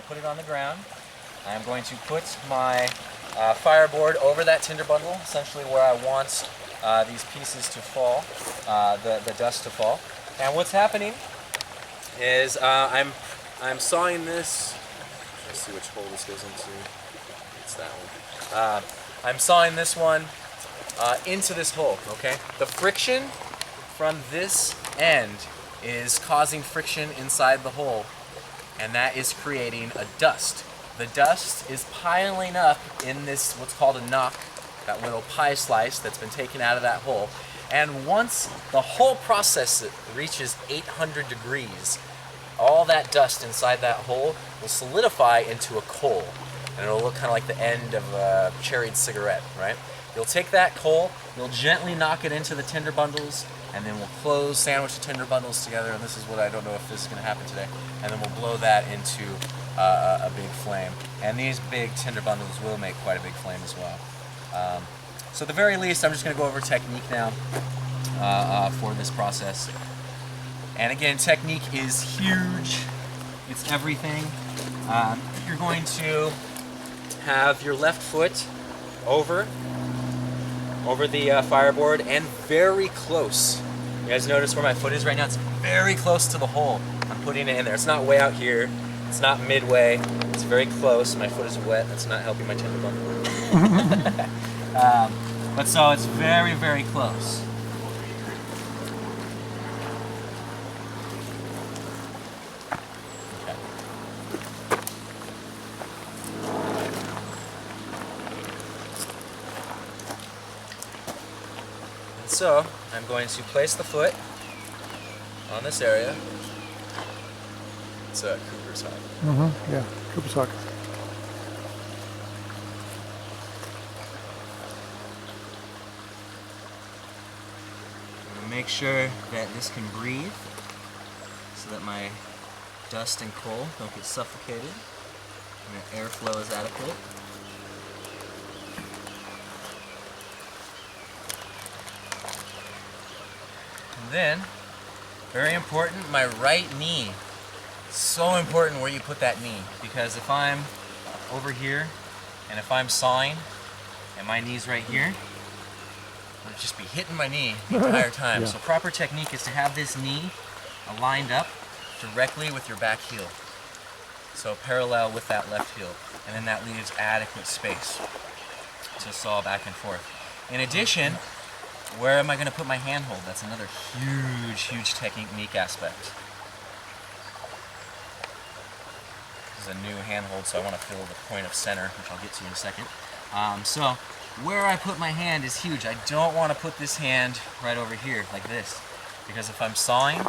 put it on the ground. I'm going to put my fireboard over that tinder bundle, essentially where I want these pieces to fall, the dust to fall. And what's happening is I'm sawing this. Let's see which hole this goes into. It's that one. I'm sawing this one into this hole. Okay. The friction from this end is causing friction inside the hole, and that is creating a dust. The dust is piling up in this, what's called a knock, that little pie slice that's been taken out of that hole. And once the whole process reaches 800 degrees, all that dust inside that hole will solidify into a coal. And it'll look kind of like the end of a cherried cigarette, right? You'll take that coal, you'll gently knock it into the tinder bundles, and then we'll sandwich the tinder bundles together, and this is what I don't know if this is going to happen today, and then we'll blow that into a big flame. And these big tinder bundles will make quite a big flame as well. So at the very least, I'm just going to go over technique now for this process. And again, technique is huge. It's everything. You're going to have your left foot over the fireboard and very close. You guys notice where my foot is right now? It's very close to the hole. I'm putting it in there. It's not way out here. It's not midway. It's very close. My foot is wet. That's not helping my tinder bundle. But so it's very, very close. Okay. And so I'm going to place the foot on this area. It's a Cooper's hawk. Mm-hmm. Yeah, Cooper's hawk. Make sure that this can breathe so that my dust and coal don't get suffocated and the airflow is adequate. And then, very important, my right knee. So important where you put that knee, because if I'm over here and if I'm sawing and my knee's right here, I'll just be hitting my knee the entire time. Yeah. So proper technique is to have this knee aligned up directly with your back heel. So parallel with that left heel. And then that leaves adequate space to saw back and forth. In addition, where am I going to put my handhold? That's another huge, huge technique aspect. This is a new handhold, so I want to feel the point of center, which I'll get to in a second. So where I put my hand is huge. I don't want to put this hand right over here like this, because if I'm sawing,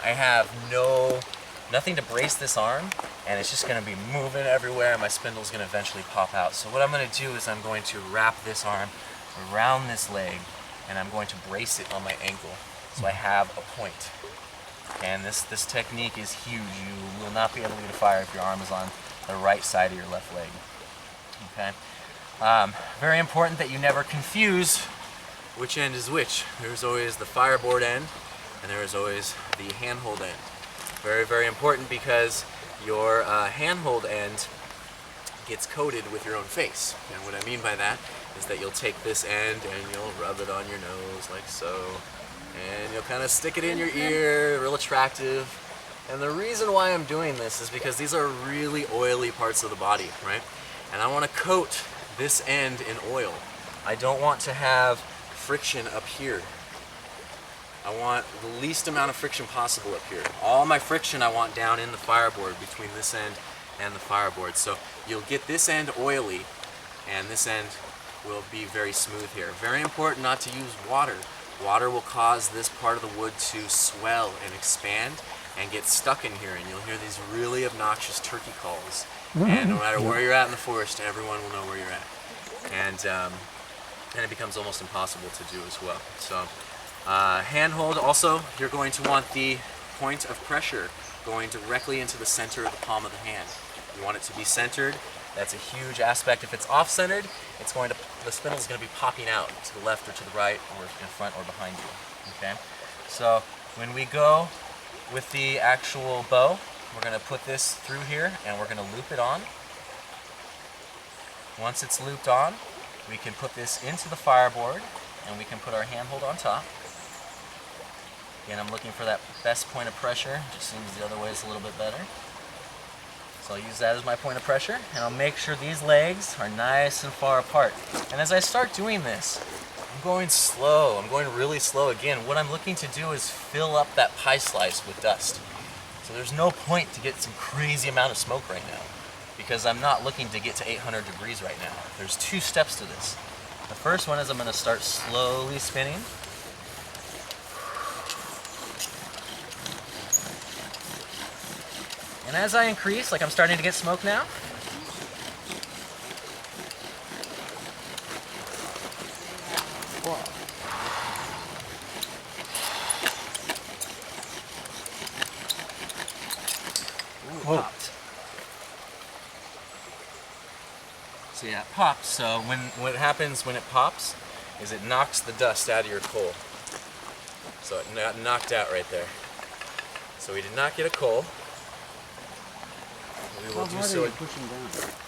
I have nothing to brace this arm, and it's just going to be moving everywhere, and my spindle's going to eventually pop out. So what I'm going to do is I'm going to wrap this arm around this leg, and I'm going to brace it on my ankle, so I have a point. And this technique is huge. You will not be able to get a fire if your arm is on the right side of your left leg. Okay. Very important that you never confuse which end is which. There's always the fireboard end, and there is always the handhold end. Very, very important, because your handhold end gets coated with your own face. And what I mean by that is that you'll take this end and you'll rub it on your nose like so, and you'll kind of stick it in your ear, real attractive. And the reason why I'm doing this is because these are really oily parts of the body, right? And I want to coat this end in oil. I don't want to have friction up here. I want the least amount of friction possible up here. All my friction I want down in the fireboard, between this end and the fireboard. So you'll get this end oily, and this end will be very smooth here. Very important not to use water. Water will cause this part of the wood to swell and expand and get stuck in here, and you'll hear these really obnoxious turkey calls. And no matter where you're at in the forest, everyone will know where you're at. And it becomes almost impossible to do as well. So handhold, also, you're going to want the point of pressure going directly into the center of the palm of the hand. You want it to be centered. That's a huge aspect. If it's off-centered, the spindle is going to be popping out to the left or to the right, or in front or behind you. Okay. So when we go with the actual bow, we're going to put this through here and we're going to loop it on. Once it's looped on, we can put this into the fireboard and we can put our handhold on top. Again, I'm looking for that best point of pressure. Just seems the other way is a little bit better. So I'll use that as my point of pressure, and I'll make sure these legs are nice and far apart. And as I start doing this, I'm going slow. I'm going really slow. Again, what I'm looking to do is fill up that pie slice with dust. So there's no point to get some crazy amount of smoke right now, because I'm not looking to get to 800 degrees right now. There's 2 steps to this. The first one is I'm going to start slowly spinning. And as I increase, like I'm starting to get smoke now, ooh, it popped. So yeah, it pops. So what happens when it pops is it knocks the dust out of your coal. So it got knocked out right there. So we did not get a coal. We will do so. Pushing down.